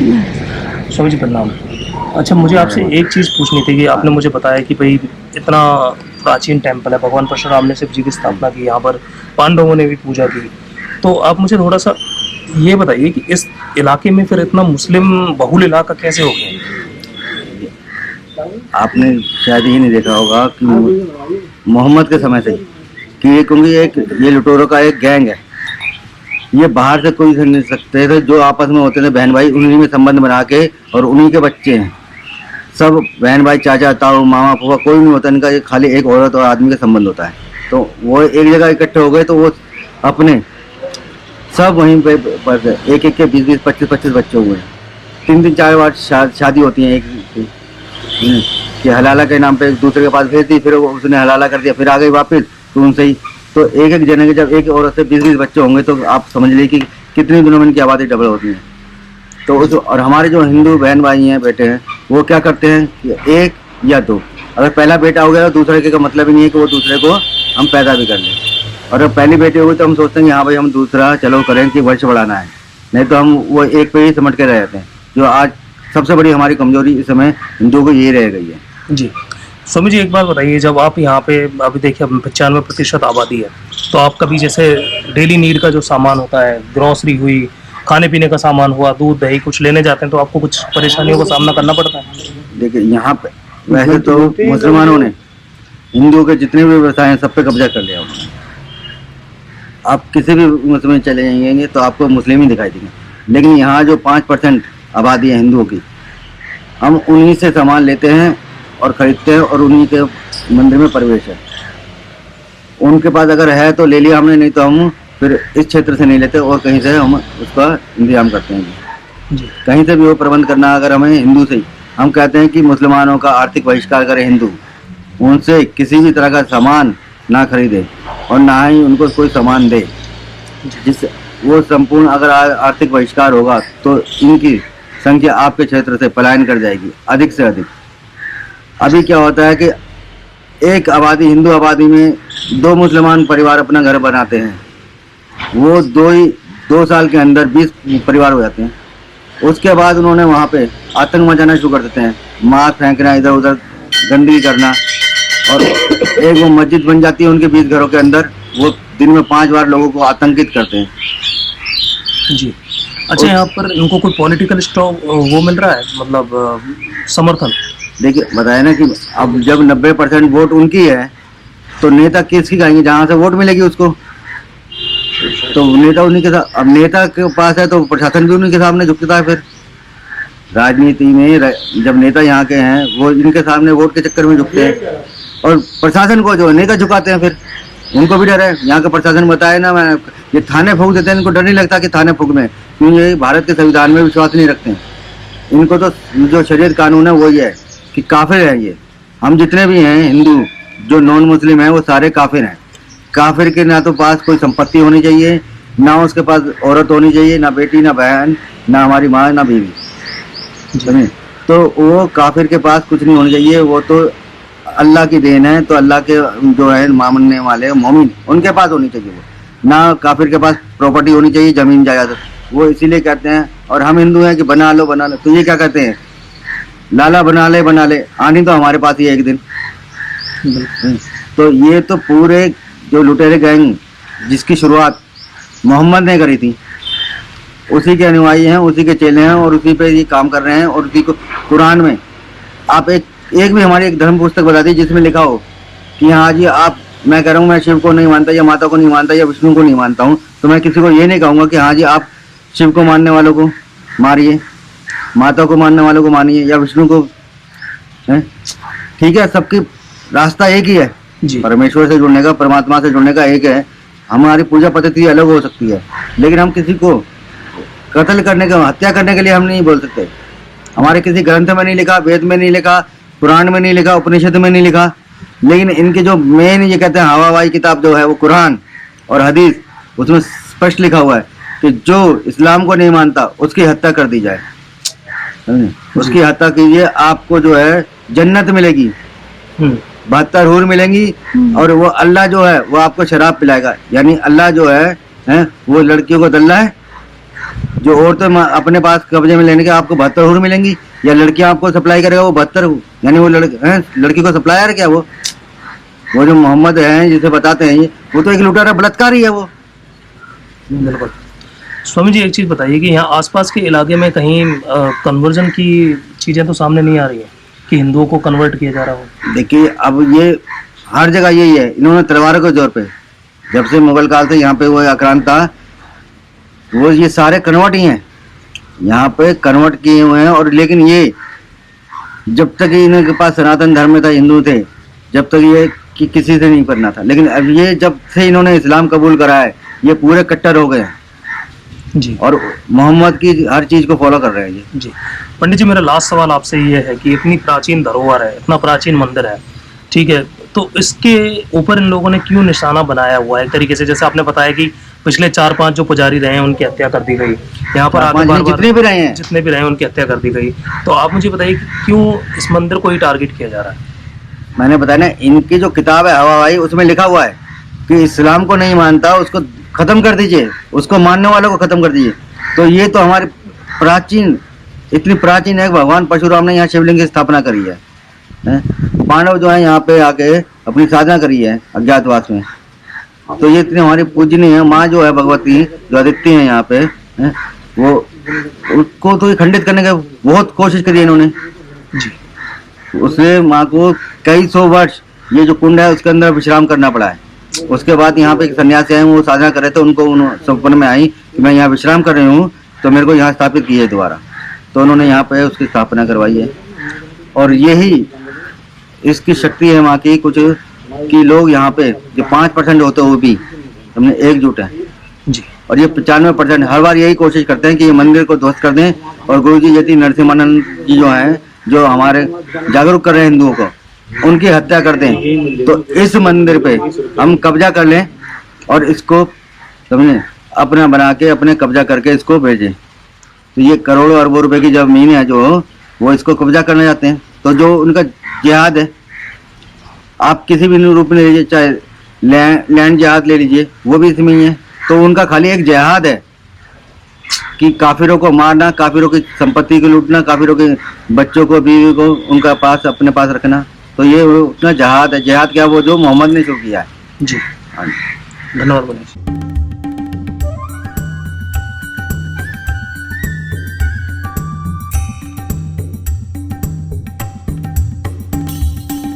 स्वामी जी प्रणाम। अच्छा, मुझे आपसे एक चीज़ पूछनी थी कि आपने मुझे बताया कि भई इतना प्राचीन टेम्पल है, भगवान परशुराम ने शिव जी की स्थापना की, यहाँ पर पांडवों ने भी पूजा की। तो आप मुझे थोड़ा-सा ये बताइए कि इस इलाके में फिर इतना मुस्लिम बहुल इलाका कैसे हो गया? आपने शायद ही नहीं देखा होगा कि मोहम्मद के समय से ही कि ये, क्योंकि एक ये लुटेरों का एक गैंग है। ये बाहर से कोई नहीं सकते थे, जो आपस में होते थे बहन भाई उन्हीं में संबंध बना के, और उन्हीं के बच्चे हैं सब बहन भाई, चाचा ताऊ मामा फूफा कोई नहीं होता इनका, ये खाली एक औरत और आदमी का संबंध होता है। तो वो एक जगह इकट्ठे हो गए तो वो अपने सब वहीं पे पढ़ते, एक एक के 20-20 25-25 बच्चे हुए हैं। 3-3 4 बार शादी होती है एक कि हलाला के नाम पे एक दूसरे के पास भेज दी, फिर उसने हलाला कर दिया, फिर आ गई वापस तो उनसे ही। तो एक एक जने के जब एक औरत से 20-20 बच्चे होंगे तो आप समझ लीजिए कि कितने दिनों में इनकी आबादी डबल होती है। तो उस, और हमारे जो हिंदू बहन भाई हैं बेटे हैं वो क्या करते हैं कि एक या दो, अगर पहला बेटा हो गया तो दूसरे के का मतलब ही नहीं है कि वो दूसरे को हम पैदा भी कर लें। और अगर पहली बेटी हो गई तो हम सोचते हैं कि हाँ भाई हम दूसरा चलो करें कि वंश बढ़ाना है, नहीं तो हम वो एक पे ही सिमट के रह जाते हैं। जो आज सबसे बड़ी हमारी कमजोरी इस समय हिंदुओं को ये रह गई है। जी। स्वामी जी एक बात बताइए, जब आप यहाँ पे अभी देखिए 95% आबादी है, तो आप कभी जैसे डेली नीड का जो सामान होता है, ग्रोसरी हुई, खाने पीने का सामान हुआ, दूध दही कुछ लेने जाते हैं तो आपको कुछ परेशानियों का सामना करना पड़ता है? देखिए यहाँ पे वैसे तो मुसलमानों ने हिंदुओं के जितने भी व्यवसाय हैं सब पे कब्जा कर लिया उन्होंने। आप किसी भी मुस्लिम में चले जाएंगे तो आपको मुस्लिम ही दिखाई देंगे, लेकिन यहाँ जो 5% आबादी है हिंदुओं की, हम उन्हीं से सामान लेते हैं और खरीदते हैं और उन्हीं के मंदिर में प्रवेश है। उनके पास अगर है तो ले लिया हमने, नहीं तो हम फिर इस क्षेत्र से नहीं लेते और कहीं से हम उसका इंतजाम करते हैं। जी। कहीं से भी वो प्रबंध करना अगर हमें हिंदू से ही, हम कहते हैं कि मुसलमानों का आर्थिक बहिष्कार करें हिंदू, उनसे किसी भी तरह का सामान ना खरीदे और ना ही उनको कोई सामान दे, जिससे वो संपूर्ण अगर आर्थिक बहिष्कार होगा तो इनकी संख्या आपके क्षेत्र से पलायन कर जाएगी अधिक से अधिक। अभी क्या होता है कि एक आबादी हिंदू आबादी में 2 मुसलमान परिवार अपना घर बनाते हैं, वो 2 साल के अंदर 20 परिवार हो जाते हैं। उसके बाद उन्होंने वहाँ पे आतंक मचाना शुरू कर देते हैं, मार फेंकना, इधर उधर गंदगी करना, और एक वो मस्जिद बन जाती है उनके 20 घरों के अंदर, वो दिन में 5 बार लोगों को आतंकित करते हैं। जी। अच्छा, यहाँ पर इनको कोई पॉलिटिकल स्टॉक वो मिल रहा है, मतलब समर्थन? देखिए बताया ना कि अब जब 90% वोट उनकी है तो नेता किसकी खाएंगे, जहाँ से वोट मिलेगी उसको, तो नेता उन्हीं के साथ। अब नेता के पास है तो प्रशासन भी उन्हीं के सामने झुकता है। फिर राजनीति में जब नेता यहाँ के हैं वो इनके सामने वोट के चक्कर में झुकते हैं, और प्रशासन को जो नेता झुकाते हैं, फिर उनको भी डर है। यहाँ का प्रशासन बताए ना, मैं ये थाने फूंक देते हैं, इनको डर नहीं लगता कि थाने फूंकने, क्योंकि ये भारत के संविधान में विश्वास नहीं रखते हैं। इनको तो जो शरीयत कानून है वही है कि काफिर है ये। हम जितने भी हैं हिंदू जो नॉन मुस्लिम हैं वो सारे काफिर हैं। काफिर के ना तो पास कोई संपत्ति होनी चाहिए, ना उसके पास औरत होनी चाहिए, ना बेटी ना बहन, ना हमारी माँ ना बीवी, समझे। तो वो काफिर के पास कुछ नहीं होना चाहिए, वो तो अल्लाह की देन है। तो अल्लाह के जो है मानने वाले मोमिन उनके पास होनी चाहिए वो, ना काफिर के पास प्रॉपर्टी होनी चाहिए, जमीन जायदाद। वो इसीलिए कहते हैं, और हम हिंदू हैं कि बना लो बना लो, तो ये क्या कहते हैं, लाला बना ले, आनी तो हमारे पास ही है एक दिन। तो ये तो पूरे जो लुटेरे गैंग जिसकी शुरुआत मोहम्मद ने करी थी, उसी के अनुयायी हैं, उसी के चेले हैं, और उसी पे ये काम कर रहे हैं। और उसी को कुरान में आप एक भी हमारी एक धर्म पुस्तक बता दी जिसमें लिखा हो कि हाँ जी आप, मैं कह रहा हूँ मैं शिव को नहीं मानता या माता को नहीं मानता या विष्णु को नहीं मानता हूँ, तो मैं किसी को ये नहीं कहूँगा कि हाँ जी आप शिव को मानने वालों को मारिए, माता को मानने वालों को मानिए, या विष्णु को है। ठीक है, सबकी रास्ता एक ही है, परमेश्वर से जुड़ने का, परमात्मा से जुड़ने का एक है। हमारी पूजा पद्धति अलग हो सकती है, लेकिन हम किसी को कत्ल करने का, हत्या करने के लिए हम नहीं बोल सकते। हमारे किसी ग्रंथ में नहीं लिखा, वेद में नहीं लिखा, पुराण में नहीं लिखा, उपनिषद में नहीं लिखा, लेकिन इनके जो मेन ये कहते हैं हवाबाई किताब जो है वो कुरान और हदीस, उसमें स्पष्ट लिखा हुआ है कि जो इस्लाम को नहीं मानता उसकी हत्या कर दी जाए, उसकी हत्या कीजिए, आपको जो है जन्नत मिलेगी, 72 हूर मिलेंगी, और वो अल्लाह जो है वो आपको शराब पिलाएगा। यानी अल्लाह जो है वो लड़कियों को दल्ला है, जो औरतें अपने पास कब्जे में लेने के आपको 72 हूर मिलेंगी, या लड़कियां आपको सप्लाई करेगा वो 72, यानी वो लड़की को सप्लायर है क्या? वो जो मोहम्मद है जिसे बताते हैं वो तो एक लुटेरा बलात्कारी है वो। बिल्कुल। स्वामी जी एक चीज़ बताइए कि यहाँ आसपास के इलाके में कहीं कन्वर्जन की चीज़ें तो सामने नहीं आ रही है कि हिंदुओं को कन्वर्ट किया जा रहा हो? देखिए अब ये हर जगह यही है, इन्होंने तलवारों के जोर पे, जब से मुगल काल से यहाँ पे वो आक्रांत था, वो ये सारे कन्वर्ट ही हैं, यहाँ पे कन्वर्ट किए हुए हैं। और लेकिन ये जब तक इनके पास सनातन धर्म में था, हिंदू थे, जब तक ये कि किसी से नहीं करना था। लेकिन अब ये जब से इन्होंने इस्लाम कबूल करा है, ये पूरे कट्टर हो गए हैं जी। और मोहम्मद की हर चीज़ को फॉलो कर रहे हैं ये। जी पंडित जी, मेरा लास्ट सवाल आपसे ये है कि इतनी प्राचीन धरोहर है, इतना प्राचीन मंदिर है, ठीक है, तो इसके ऊपर इन लोगों ने क्यों निशाना बनाया हुआ है एक तरीके से? जैसे आपने बताया कि पिछले 4-5 जो पुजारी रहे हैं उनकी हत्या कर दी गई, यहाँ पर आगे बार जितने भी रहे हैं उनकी हत्या कर दी गई। तो आप मुझे बताइए कि क्यों इस मंदिर को ही टारगेट किया जा रहा है? मैंने बताया ना, इनकी जो किताब है हवा हवाई, उसमें लिखा हुआ है कि इस्लाम को नहीं मानता उसको खत्म कर दीजिए, उसको मानने वालों को खत्म कर दीजिए। तो ये तो हमारे प्राचीन, इतनी प्राचीन है, भगवान परशुराम ने यहाँ शिवलिंग की स्थापना करी है। पांडव जो है यहाँ पे आके अपनी साधना करी है अज्ञातवास में। तो ये इतनी हमारी पूजनीय है माँ जो है भगवती, जो आदित्य है यहाँ पे, वो उसको तो खंडित करने की बहुत कोशिश करी है इन्होंने जी। उसने माँ को कई 100 वर्ष ये जो कुंड है उसके अंदर विश्राम करना पड़ा है। उसके बाद यहाँ पे एक सन्यासी आए, वो साधना कर रहे थे, उनको सपन में आई कि मैं यहाँ विश्राम कर रही हूँ, तो मेरे को यहाँ स्थापित किया है दोबारा। तो उन्होंने यहाँ पे उसकी स्थापना करवाई है। और यही इसकी शक्ति है माँ की कुछ, कि लोग यहाँ पे जो 5% होते हैं वो भी हमने एकजुट है जी। और ये 95% हर बार यही कोशिश करते हैं कि ये मंदिर को ध्वस्त कर दें। और गुरु जी यदि नरसिम्हानंद जी जो हैं, जो हमारे जागरूक कर रहे हैं हिंदुओं को, उनकी हत्या कर दें, तो इस मंदिर पे हम कब्जा कर लें और इसको समझे अपना बना के अपने कब्जा करके इसको भेजें। तो ये करोड़ों अरबों रुपए की जमीन है जो वो इसको कब्जा करना चाहते हैं। तो जो उनका जिहाद है, आप किसी भी रूप में ले लीजिए, चाहे लैंड जिहाद ले लीजिए, वो भी इसमें ही है। तो उनका खाली एक जिहाद है कि काफिरों को मारना, काफिरों की संपत्ति को लूटना, काफिरों के बच्चों को, बीवी को उनका पास अपने पास रखना। तो ये उतना जिहाद है। जिहाद क्या, वो जो मोहम्मद ने शुरू किया है। जी। हाँ जी। धन्यवाद।